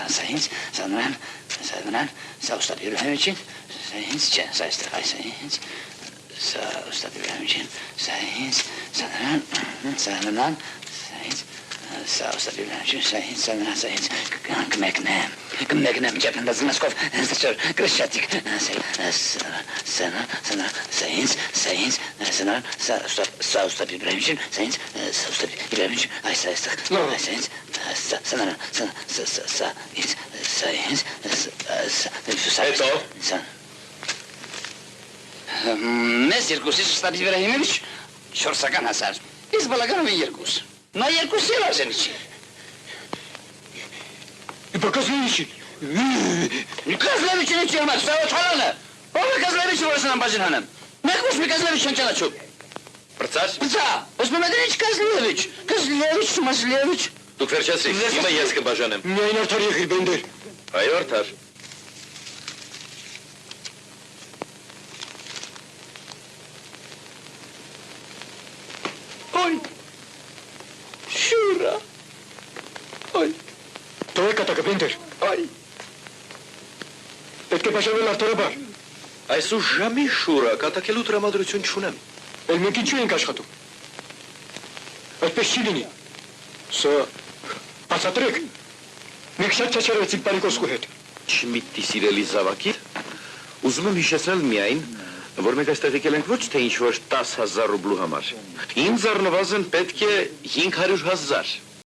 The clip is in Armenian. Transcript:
Սա ինձ, սա նրան, սա ուստատ Իբրահիմովիչին, սա ինձ չէ, սա այստեղ, այս ինձ, սա ուստատ Իբրահիմովիչին, սա ինձ, սա նրան, սա ինձ, սա ուստատ Իբրահիմովիչին, սա ինձ, սա նրան, սա ինձ, կմեկնեմ, ջապնանդած մասկով, սա կրշատիկ, սա ինձ, սա ուստատ Իբրահիմովիչին, սա ինձ, սա ուստատ Իբրահիմովիչին, այս այստեղ, այս ինձ, սա նրան, սա ինձ, Հետո։ Մեզ երկուսից ուստատ Իբրահիմովիչ 4-ական հասար, իսկ բալականում են երկուս, նա երկուս էլ արժենի չի։ Կազլևիչին։ Կազլևիչին չի համար, սա ոչալանը, ով է Կազլևիչը, որ սնան բաժին հանեմ, մեկ ոչ մի Կազլևիչ չեն ճանաչում։ Պրծար։ Պրծա, ոսպը մետր ինչ Կազլևիչ, Մազլևիչ։ Դուք վերջացրիք, հիմա ես կբաժանեմ։ Միայն արդար եղիր բենդեր։ Այո, արդար։ Ոյ, շուրա, ոյ, Տո է կատակը բենդեր։ ոյ, պետք է բաժանել արդարաբար։ Այս ուժամի շուրա կատակելու տրամադրություն չունեմ։ Էլ մենք ինչու ենք աշխատում։ Այդպես չի լինի։ Սա բացատրեք։ Մենք շատ չաչարվեցինք Պարիկոսկու հետ։ Չմիտի սիրելի զավակիր, ուզում եմ հիշեցնել միայն, որ մենք այստեղ եկել ենք ոչ թե ինչ-որ 10,000 ռուբլու համար։ Ինձ առնվազն պետք է 500,000։